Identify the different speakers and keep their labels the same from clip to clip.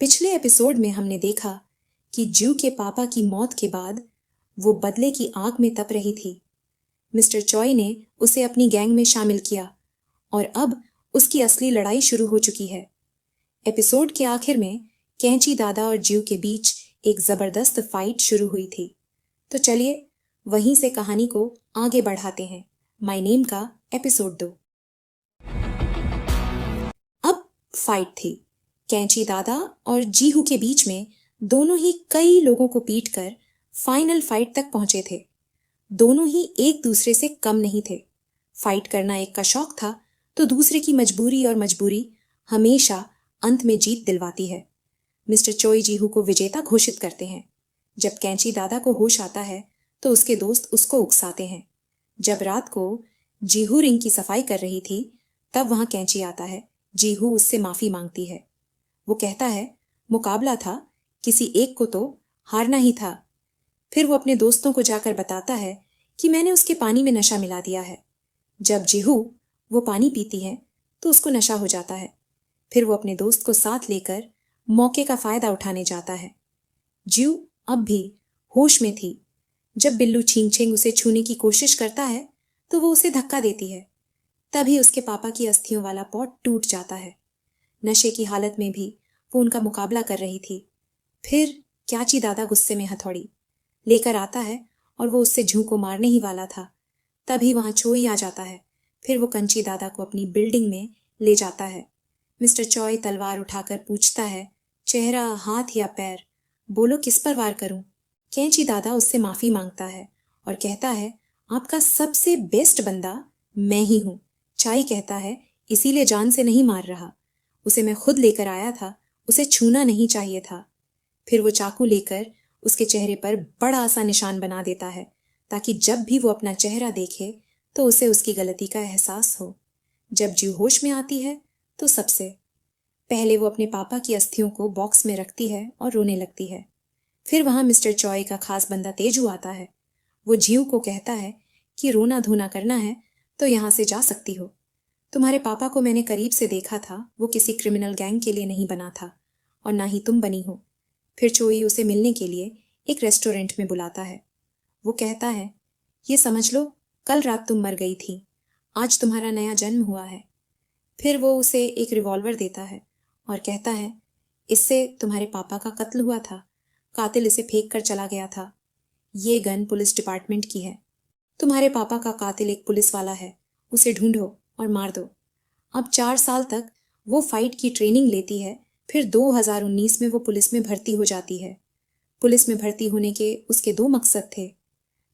Speaker 1: पिछले एपिसोड में हमने देखा कि जू के पापा की मौत के बाद वो बदले की आग में तप रही थी। मिस्टर चॉय ने उसे अपनी गैंग में शामिल किया और अब उसकी असली लड़ाई शुरू हो चुकी है। एपिसोड के आखिर में कैंची दादा और जू के बीच एक जबरदस्त फाइट शुरू हुई थी। तो चलिए वहीं से कहानी को आगे बढ़ाते हैं। माय नेम का एपिसोड 2। अब फाइट थी। कैंची दादा और जीहू के बीच में दोनों ही कई लोगों को पीटकर फाइनल फाइट तक पहुंचे थे। दोनों ही एक दूसरे से कम नहीं थे। फाइट करना एक का शौक था तो दूसरे की मजबूरी हमेशा अंत में जीत दिलवाती है। मिस्टर चोई जीहू को विजेता घोषित करते हैं। जब कैंची दादा को होश आता है तो उसके दोस्त उसको उकसाते हैं। जब रात को जीहू रिंग की सफाई कर रही थी तब वहां कैंची आता है। जीहू उससे माफी मांगती है। वो कहता है मुकाबला था, किसी एक को तो हारना ही था। फिर वो अपने दोस्तों को जाकर बताता है कि मैंने उसके पानी में नशा मिला दिया है। जब जीहू वो पानी पीती है तो उसको नशा हो जाता है। फिर वो अपने दोस्त को साथ लेकर मौके का फायदा उठाने जाता है। जीहू अब भी होश में थी। जब बिल्लू छींग छींग उसे छूने की कोशिश करता है तो वो उसे धक्का देती है। तभी उसके पापा की अस्थियों वाला पॉट टूट जाता है। नशे की हालत में भी वो उनका मुकाबला कर रही थी। फिर कैंची दादा गुस्से में हथौड़ी लेकर आता है और वो उससे जू को मारने ही वाला था। तभी वहां चोई आ जाता है। फिर वो कैंची दादा को अपनी बिल्डिंग में ले जाता है। मिस्टर चॉय तलवार उठाकर पूछता है, चेहरा, हाथ या पैर, बोलो किस पर वार करूं? कैंची दादा उससे माफी मांगता है और कहता है आपका सबसे बेस्ट बंदा मैं ही हूं। चाई कहता है इसीलिए जान से नहीं मार रहा, उसे मैं खुद लेकर आया था, उसे छूना नहीं चाहिए था। फिर वो चाकू लेकर उसके चेहरे पर बड़ा सा निशान बना देता है ताकि जब भी वो अपना चेहरा देखे तो उसे उसकी गलती का एहसास हो। जब जू होश में आती है तो सबसे पहले वो अपने पापा की अस्थियों को बॉक्स में रखती है और रोने लगती है। फिर वहां मिस्टर चॉय का खास बंदा तेजू आता है। वो जीव को कहता है कि रोना धोना करना है तो यहां से जा सकती हो। तुम्हारे पापा को मैंने करीब से देखा था, वो किसी क्रिमिनल गैंग के लिए नहीं बना था और ना ही तुम बनी हो। फिर चोई उसे मिलने के लिए एक रेस्टोरेंट में बुलाता है। वो कहता है ये समझ लो कल रात तुम मर गई थी, आज तुम्हारा नया जन्म हुआ है। फिर वो उसे एक रिवॉल्वर देता है और कहता है इससे तुम्हारे पापा का कत्ल हुआ था, कातिल इसे फेंक कर चला गया था। ये गन पुलिस डिपार्टमेंट की है। तुम्हारे पापा का कातिल एक पुलिस वाला है, उसे ढूंढो और मार दो। अब 4 साल तक वो फाइट की ट्रेनिंग लेती है। फिर 2019 में वो पुलिस में भर्ती हो जाती है। पुलिस में भर्ती होने के उसके 2 मकसद थे।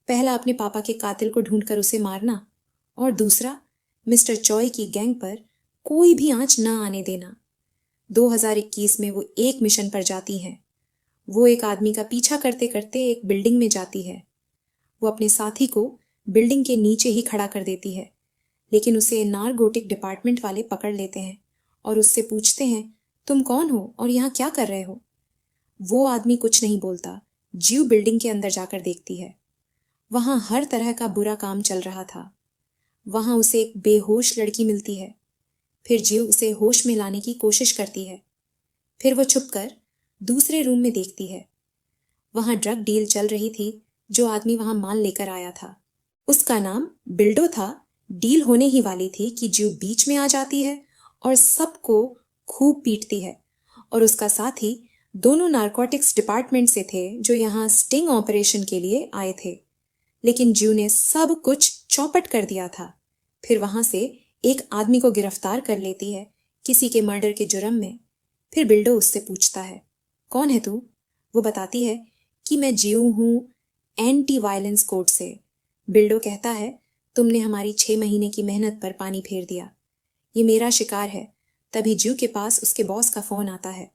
Speaker 1: पहला अपने पापा के कातिल को ढूंढकर उसे मारना और दूसरा मिस्टर चॉय की गैंग पर कोई भी आंच न आने देना। 2021 में वो एक मिशन पर जाती हैं। वो एक आदमी का पीछा करते करते एक बिल्डिंग में जाती है। वो अपने साथी को बिल्डिंग के नीचे ही खड़ा कर देती है, लेकिन उसे नारकोटिक डिपार्टमेंट वाले पकड़ लेते हैं और उससे पूछते हैं तुम कौन हो और यहाँ क्या कर रहे हो? वो आदमी कुछ नहीं बोलता। जीव बिल्डिंग के अंदर जाकर देखती है। वहां हर तरह का बुरा काम चल रहा था। वहां उसे एक बेहोश लड़की मिलती है। फिर जीव उसे होश में लाने की कोशिश करती है। फिर वो छुपकर दूसरे रूम में देखती है। वहां ड्रग डील चल रही थी। जो आदमी वहां माल लेकर आया था उसका नाम बिल्डो था। डील होने ही वाली थी कि जीव बीच में आ जाती है और सबको खूब पीटती है। और उसका साथी दोनों नारकोटिक्स डिपार्टमेंट से थे जो यहाँ स्टिंग ऑपरेशन के लिए आए थे, लेकिन जीव ने सब कुछ चौपट कर दिया था। फिर वहां से एक आदमी को गिरफ्तार कर लेती है किसी के मर्डर के जुर्म में। फिर बिल्डो उससे पूछता है कौन है तू? वो बताती है कि मैं जीव हूं एंटी वायलेंस कोर्ट से। बिल्डो कहता है तुमने हमारी 6 महीने की मेहनत पर पानी फेर दिया, ये मेरा शिकार है। तभी जीव के पास उसके बॉस का फोन आता है।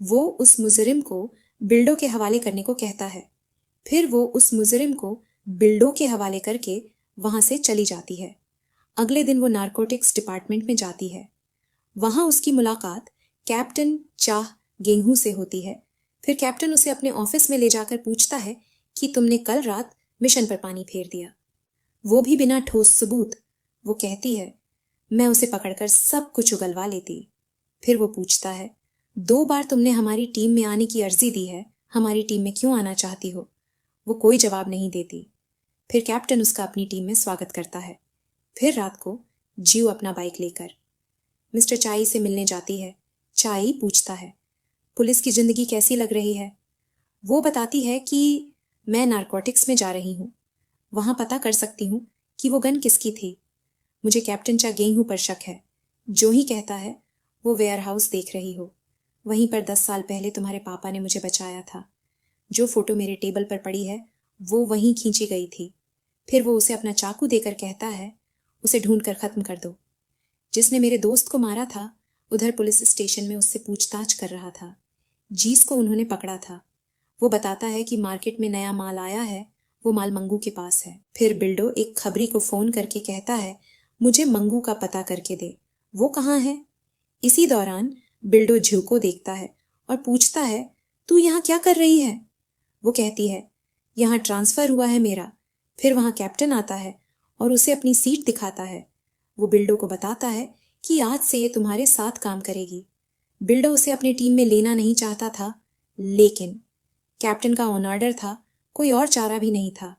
Speaker 1: वो उस मुजरिम को बिल्डो के हवाले करने को कहता है। फिर वो उस मुजरिम को बिल्डो के हवाले करके वहां से चली जाती है। अगले दिन वो नारकोटिक्स डिपार्टमेंट में जाती है। वहां उसकी मुलाकात कैप्टन चाह गेंगू से होती है। फिर कैप्टन उसे अपने ऑफिस में ले जाकर पूछता है कि तुमने कल रात मिशन पर पानी फेर दिया, वो भी बिना ठोस सबूत। वो कहती है मैं उसे पकड़कर सब कुछ उगलवा लेती। फिर वो पूछता है 2 बार तुमने हमारी टीम में आने की अर्जी दी है, हमारी टीम में क्यों आना चाहती हो? वो कोई जवाब नहीं देती। फिर कैप्टन उसका अपनी टीम में स्वागत करता है। फिर रात को जीव अपना बाइक लेकर मिस्टर चाई से मिलने जाती है। चाई पूछता है, पुलिस की जिंदगी कैसी लग रही है? वो बताती है कि मैं नारकोटिक्स में जा रही हूँ, वहां पता कर सकती हूँ कि वो गन किसकी थी। मुझे कैप्टन चा गेहूं पर शक है। जो ही कहता है वो वेयर हाउस देख रही हो, वहीं पर 10 साल पहले तुम्हारे पापा ने मुझे बचाया था। जो फोटो मेरे टेबल पर पड़ी है वो वहीं खींची गई थी। फिर वो उसे अपना चाकू देकर कहता है, उसे ढूंढ कर खत्म कर दो। जिसने मेरे दोस्त को मारा था उधर पुलिस स्टेशन में उससे पूछताछ कर रहा था। जीस को उन्होंने पकड़ा था। वो बताता है कि मार्केट में नया माल आया है, वो माल मंगू के पास है। फिर बिल्डो एक खबरी को फोन करके कहता है, मुझे मंगू का पता करके दे, वो कहाँ है? इसी दौरान बिल्डो जीव को देखता है और पूछता है, तू यहाँ क्या कर रही है? वो कहती है, यहाँ ट्रांसफर हुआ है मेरा। फिर वहाँ कैप्टन आता है और उसे अपनी सीट दिखाता है। वो बिल्डो को बताता है कि आज से ये तुम्हारे साथ काम करेगी। बिल्डो उसे अपनी टीम में लेना नहीं चाहता था, लेकिन कैप्टन का ऑन ऑर्डर था, कोई और चारा भी नहीं था।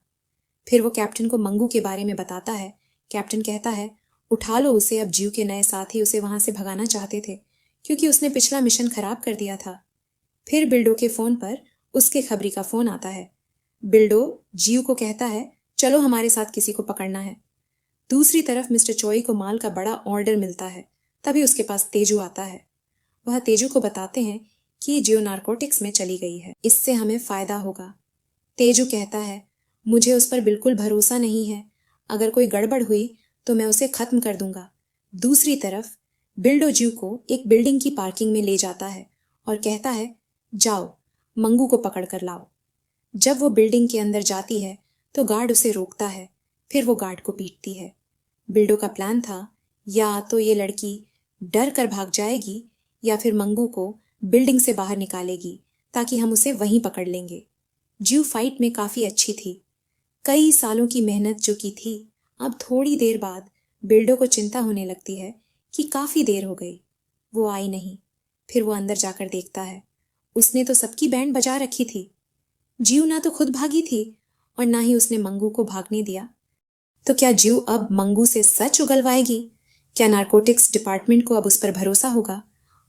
Speaker 1: फिर वो कैप्टन को मंगू के बारे में बताता है। कैप्टन कहता है, उठा लो उसे, अब जीव के नए साथी उसे वहां से भगाना चाहते थे क्योंकि उसने पिछला मिशन खराब कर दिया था। फिर बिल्डो के फोन पर उसके खबरी का फोन आता है। बिल्डो जीव को कहता है, चलो हमारे साथ किसी को पकड़ना है। दूसरी तरफ मिस्टर चोई को माल का बड़ा ऑर्डर मिलता है। तभी उसके पास तेजू आता है। वह तेजू को बताते हैं कि जियो नारकोटिक्स में चली गई है, इससे हमें फायदा होगा। तेजू कहता है, मुझे उस पर बिल्कुल भरोसा नहीं है, अगर कोई गड़बड़ हुई तो मैं उसे खत्म कर दूंगा। दूसरी तरफ बिल्डो जीव को एक बिल्डिंग की पार्किंग में ले जाता है और कहता है, जाओ मंगू को पकड़ कर लाओ। जब वो बिल्डिंग के अंदर जाती है तो गार्ड उसे रोकता है। फिर वो गार्ड को पीटती है। बिल्डो का प्लान था, या तो ये लड़की डर कर भाग जाएगी या फिर मंगू को बिल्डिंग से बाहर निकालेगी ताकि हम उसे वहीं पकड़ लेंगे। जीव फाइट में काफी अच्छी थी। कई सालों की मेहनत जो की थी, अब थोड़ी देर बाद बिल्डो को चिंता होने लगती है कि काफी देर हो गई, वो आई नहीं। फिर वो अंदर जाकर देखता है, उसने तो सबकी बैंड बजा रखी थी। जीव ना तो खुद भागी थी और ना ही उसने मंगू को भागने दिया। तो क्या जीव अब मंगू से सच उगलवाएगी? क्या नारकोटिक्स डिपार्टमेंट को अब उस पर भरोसा होगा?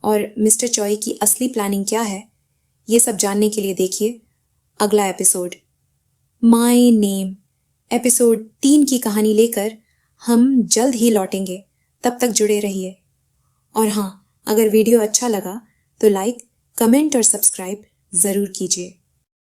Speaker 1: और मिस्टर चॉय की असली प्लानिंग क्या है? ये सब जानने के लिए देखिए अगला एपिसोड माय नेम। एपिसोड 3 की कहानी लेकर हम जल्द ही लौटेंगे। तब तक जुड़े रहिए। और हाँ, अगर वीडियो अच्छा लगा तो लाइक, कमेंट और सब्सक्राइब जरूर कीजिए।